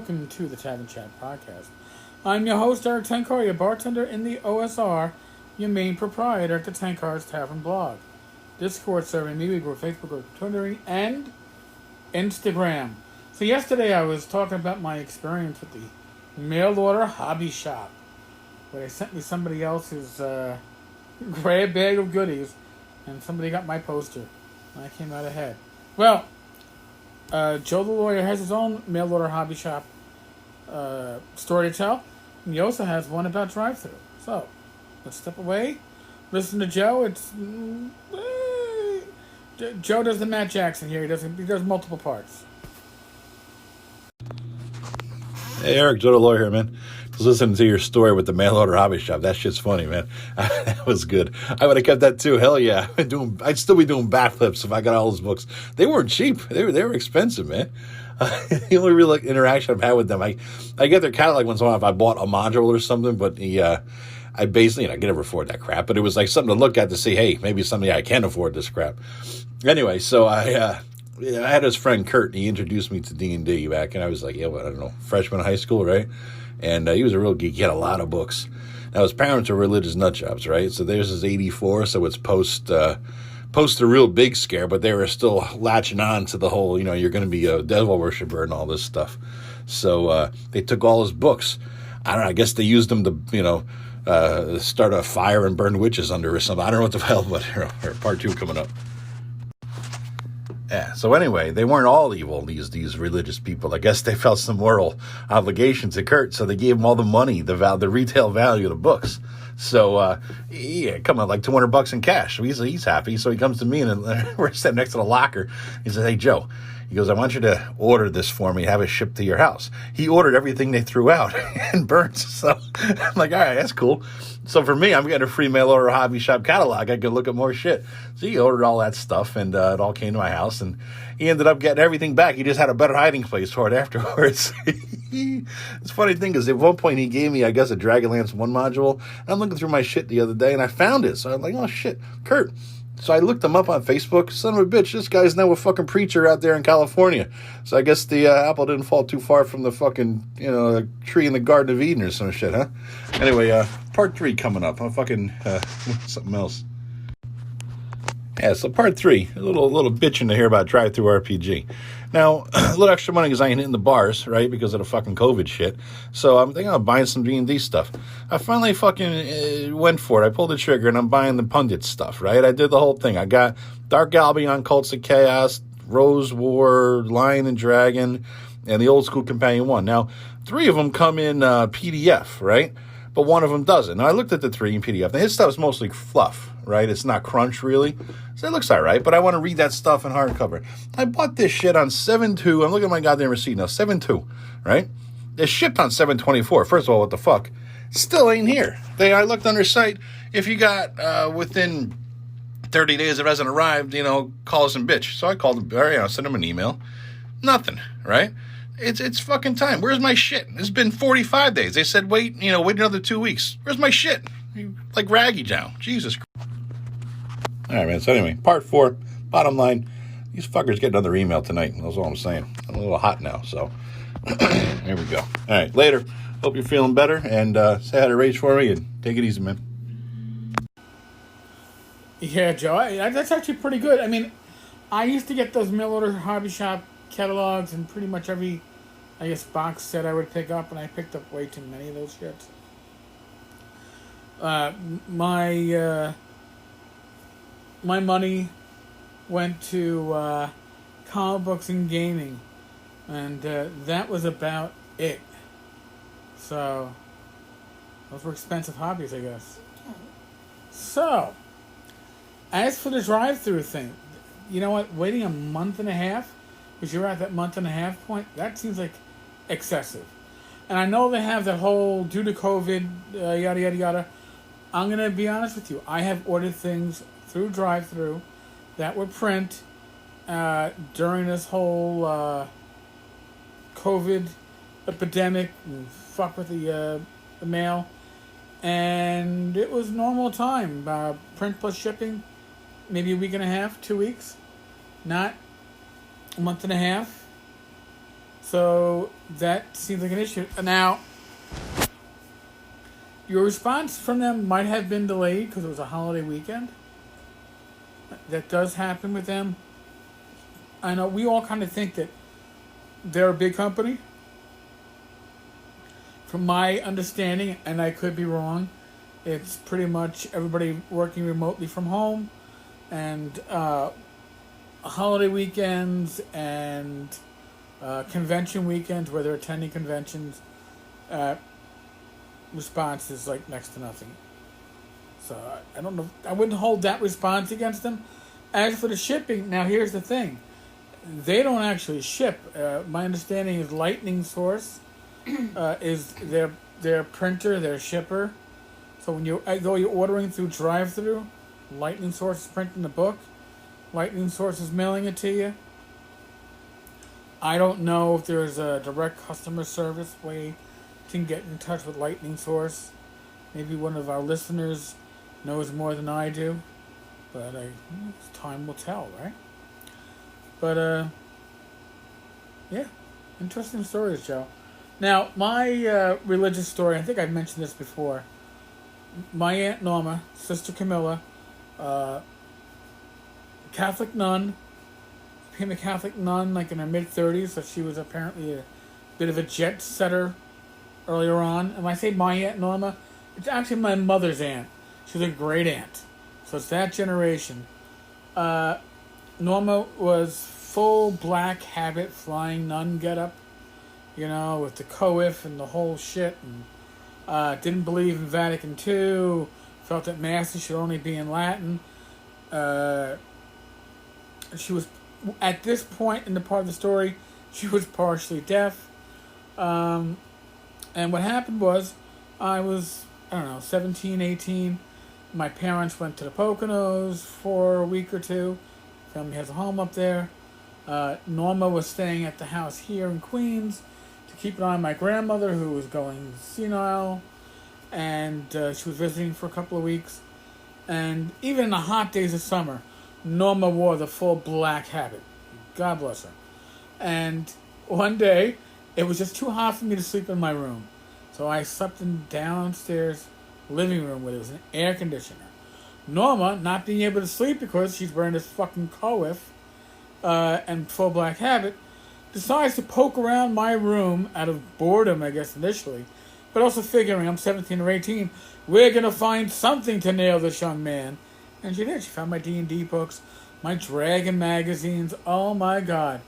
welcome to the Tavern Chat podcast. I'm your host, Eric Tankar, your bartender in the OSR, your main proprietor at the Tankar's Tavern blog. Discord serving me, we go Facebook, Twitter, and Instagram. So yesterday I was talking about my experience with the mail order hobby shop, where they sent me somebody else's grab bag of goodies, and somebody got my poster, and I came out ahead. Well, Joe the Lawyer has his own mail order hobby shop story to tell, and he also has one about drive-thru. So, let's step away, listen to Joe. Joe does the Matt Jackson here. He does multiple parts. Hey, Eric, Joe the Lawyer here, man. Just listening to your story with the mail order hobby shop. That shit's funny, man. That was good. I would have kept that too. Hell yeah. I'd still be doing backflips if I got all those books. They weren't cheap. They were expensive, man. The only real interaction I've had with them, I get their catalog once in a while if I bought a module or something, but I basically, I can never afford that crap, but it was like something to look at to see, hey, maybe someday I can afford this crap. Anyway, so I had his friend Kurt, and he introduced me to D&D back, and I was like, I don't know, freshman in high school, right? And he was a real geek. He had a lot of books. Now, his parents are religious nutjobs, right? So there's his 84, so it's post the real big scare, but they were still latching on to the whole, you're going to be a devil worshiper and all this stuff. So they took all his books. I don't know, I guess they used them to, start a fire and burn witches under or something. I don't know what the hell, but part 2 coming up. Yeah, so anyway, they weren't all evil, these religious people. I guess they felt some moral obligation to Kurt, so they gave him all the money, the retail value of the books. So, come on, like $200 in cash. So he's happy. So he comes to me, and we're sitting next to the locker. He says, hey, Joe. He goes, I want you to order this for me, have it shipped to your house. He ordered everything they threw out and burnt. So I'm like, all right, that's cool. So for me, I'm getting a free mail order hobby shop catalog. I can look at more shit. So he ordered all that stuff, and it all came to my house, and he ended up getting everything back. He just had a better hiding place for it afterwards. It's funny thing is, at one point he gave me, I guess, a Dragonlance 1 module. And I'm looking through my shit the other day, and I found it. So I'm like, oh, shit, Kurt. So I looked him up on Facebook. Son of a bitch, this guy's now a fucking preacher out there in California. So I guess the apple didn't fall too far from the fucking, tree in the Garden of Eden or some shit, huh? Anyway, part 3 coming up. I'm fucking something else. Yeah, so part 3, a little bitching to hear about drive-thru RPG. Now, a little extra money because I ain't hitting the bars, right, because of the fucking COVID shit. So I'm thinking of buying some D&D stuff. I finally fucking went for it. I pulled the trigger, and I'm buying the Pundit stuff, right? I did the whole thing. I got Dark Albion, Cults of Chaos, Rose War, Lion and Dragon, and the Old School Companion 1. Now, 3 of them come in PDF, right? But one of them doesn't. Now, I looked at the 3 in PDF. Now, his stuff is mostly fluff, right? It's not crunch, really. So it looks all right, but I want to read that stuff in hardcover. I bought this shit on 7/2. I'm looking at my goddamn receipt now. 7/2, right? It's shipped on 7/24. First of all, what the fuck? Still ain't here. I looked on their site. If you got within 30 days it hasn't arrived, call us and bitch. So I called them. All right, I'll send them an email. Nothing, right? It's fucking time. Where's my shit? It's been 45 days. They said, wait another 2 weeks. Where's my shit? Like Raggy now. Jesus Christ. All right, man. So anyway, part 4, bottom line, these fuckers get another email tonight. That's all I'm saying. I'm a little hot now, so here we go. All right, later. Hope you're feeling better, and say hi to Rage for me, and take it easy, man. Yeah, Joe, that's actually pretty good. I mean, I used to get those mail order hobby shop catalogs and pretty much every, box set I would pick up, and I picked up way too many of those shits. My money went to comic books and gaming, and that was about it. So, those were expensive hobbies, I guess. So, as for the drive-thru thing, you know what? Waiting a month and a half, because you're at that month and a half point, that seems like excessive. And I know they have the whole, due to COVID, yada, yada, yada. I'm going to be honest with you. I have ordered things through drive-thru that were print during this whole COVID epidemic, and fuck with the mail, and it was normal time. Print plus shipping, maybe a week and a half, 2 weeks, not a month and a half. So that seems like an issue. Now, your response from them might have been delayed because it was a holiday weekend. That does happen with them. I know we all kind of think that they're a big company. From my understanding, and I could be wrong, it's pretty much everybody working remotely from home, and holiday weekends and convention weekends where they're attending conventions. Response is like next to nothing. So I don't know. I wouldn't hold that response against them. As for the shipping, now here's the thing: they don't actually ship. My understanding is Lightning Source is their printer, their shipper. So when though you're ordering through drive-through, Lightning Source is printing the book. Lightning Source is mailing it to you. I don't know if there's a direct customer service way you can get in touch with Lightning Source. Maybe one of our listeners knows more than I do. But time will tell, right? But, yeah. Interesting stories, Joe. Now, my religious story, I think I've mentioned this before. My Aunt Norma, Sister Camilla, Catholic nun, became a Catholic nun like in her mid-30s, so she was apparently a bit of a jet setter earlier on. And when I say my Aunt Norma, it's actually my mother's aunt. She was a great aunt. So it's that generation. Norma was full black habit, flying nun getup, with the coif and the whole shit, and didn't believe in Vatican II, felt that masses should only be in Latin. She was, at this point in the part of the story, she was partially deaf. And what happened was, I was, 17, 18. My parents went to the Poconos for a week or two. Family has a home up there. Norma was staying at the house here in Queens to keep an eye on my grandmother, who was going senile. And she was visiting for a couple of weeks. And even in the hot days of summer, Norma wore the full black habit. God bless her. And one day, it was just too hot for me to sleep in my room. So I slept in downstairs living room where there was an air conditioner. Norma, not being able to sleep because she's wearing this fucking coif and full black habit, decides to poke around my room out of boredom, I guess, initially, but also figuring I'm 17 or 18, we're going to find something to nail this young man. And she did. She found my D&D books, my Dragon magazines. Oh, my God.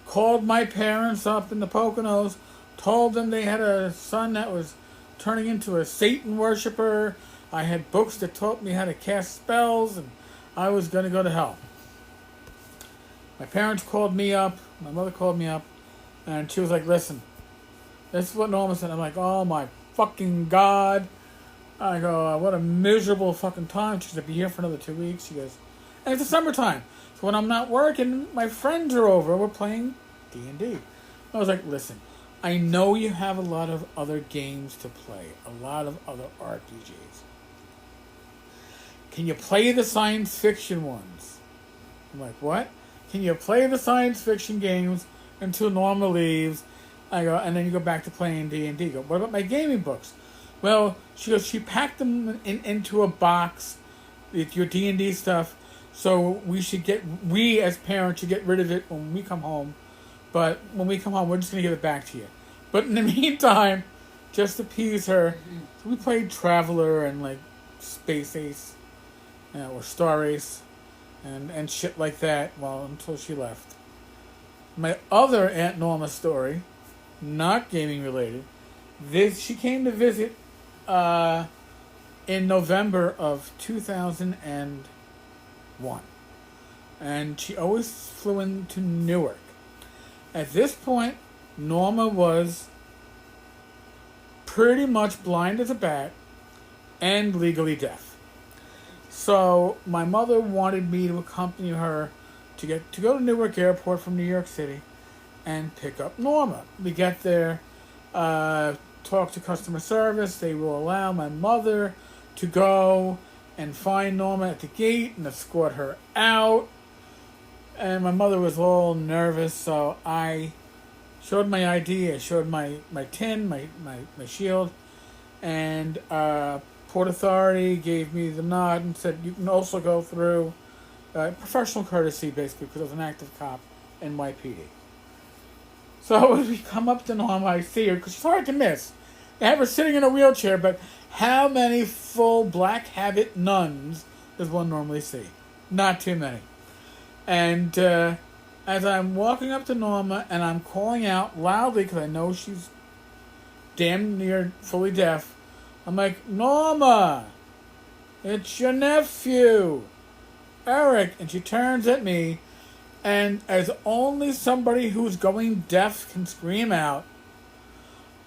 Called my parents up in the Poconos, told them they had a son that was turning into a Satan worshiper. I had books that taught me how to cast spells, and I was going to go to hell. My parents called me up. My mother called me up, and she was like, listen, this is what Norma said. I'm like, oh, my fucking God. I go, what a miserable fucking time. She's going to be here for another 2 weeks. She goes, and it's the summertime. So when I'm not working, my friends are over. We're playing D&D. I was like, listen, I know you have a lot of other games to play. A lot of other RPGs. Can you play the science fiction ones? I'm like, what? Can you play the science fiction games until Norma leaves? I go, and then you go back to playing D&D. Go, what about my gaming books? Well, she goes, she packed them into a box with your D&D stuff, so we as parents should get rid of it when we come home. But when we come home, we're just going to give it back to you. But in the meantime, just to appease her, so we played Traveler and like Space Ace, or Star Ace, and shit like that, until she left. My other Aunt Norma story, not gaming related, she came to visit in November of 2001. And she always flew into Newark. At this point, Norma was pretty much blind as a bat and legally deaf. So my mother wanted me to accompany her to go to Newark Airport from New York City and pick up Norma. We get there, talk to customer service. They will allow my mother to go and find Norma at the gate and escort her out. And my mother was all nervous, so I showed my ID, I showed my tin, my shield, and Port Authority gave me the nod and said you can also go through professional courtesy, basically, because I was an active cop in NYPD. So as we come up to Norma, I see her, because she's hard to miss. I have her sitting in a wheelchair, but how many full black habit nuns does one normally see? Not too many. And as I'm walking up to Norma and I'm calling out loudly because I know she's damn near fully deaf, I'm like, Norma, it's your nephew, Eric. And she turns at me, and as only somebody who's going deaf can scream out,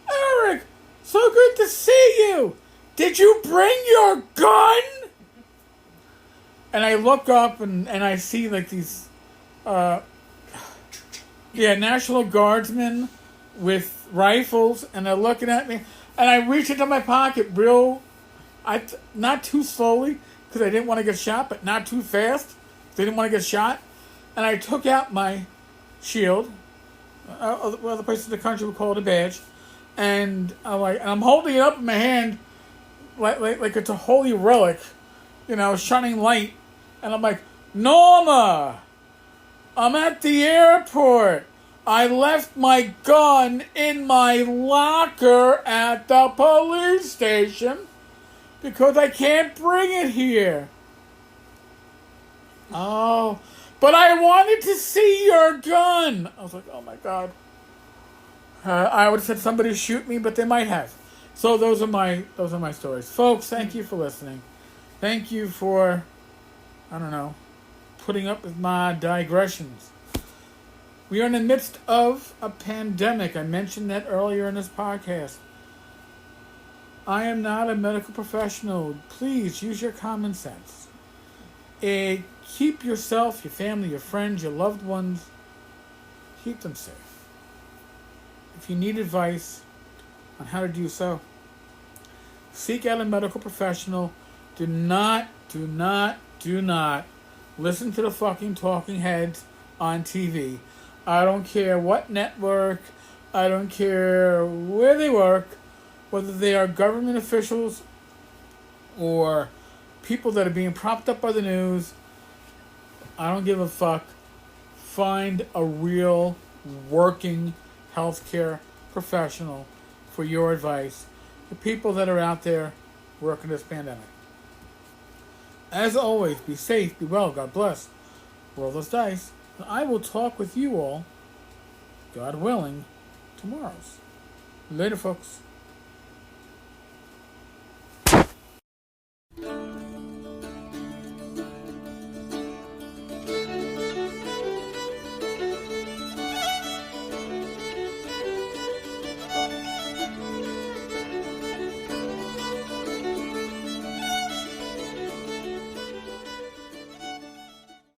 Eric, so good to see you. Did you bring your gun? And I look up and I see like these, National Guardsmen with rifles, and they're looking at me. And I reach into my pocket not too slowly because I didn't want to get shot, but not too fast because I didn't want to get shot. And I took out my shield, the places in the country would call it a badge, and I'm holding it up in my hand like it's a holy relic, shining light. And I'm like, Norma, I'm at the airport. I left my gun in my locker at the police station because I can't bring it here. Oh, but I wanted to see your gun. I was like, oh my God. I would have said somebody shoot me, but they might have. So those are my stories. Folks, thank you for listening. Thank you for, putting up with my digressions. We are in the midst of a pandemic. I mentioned that earlier in this podcast. I am not a medical professional. Please use your common sense. Keep yourself, your family, your friends, your loved ones, keep them safe. If you need advice on how to do so, seek out a medical professional. Do not listen to the fucking talking heads on TV. I don't care what network, I don't care where they work, whether they are government officials or people that are being propped up by the news. I don't give a fuck. Find a real working healthcare professional for your advice. The people that are out there working this pandemic. As always, be safe, be well, God bless. Roll those dice. And I will talk with you all, God willing, tomorrow. Later, folks.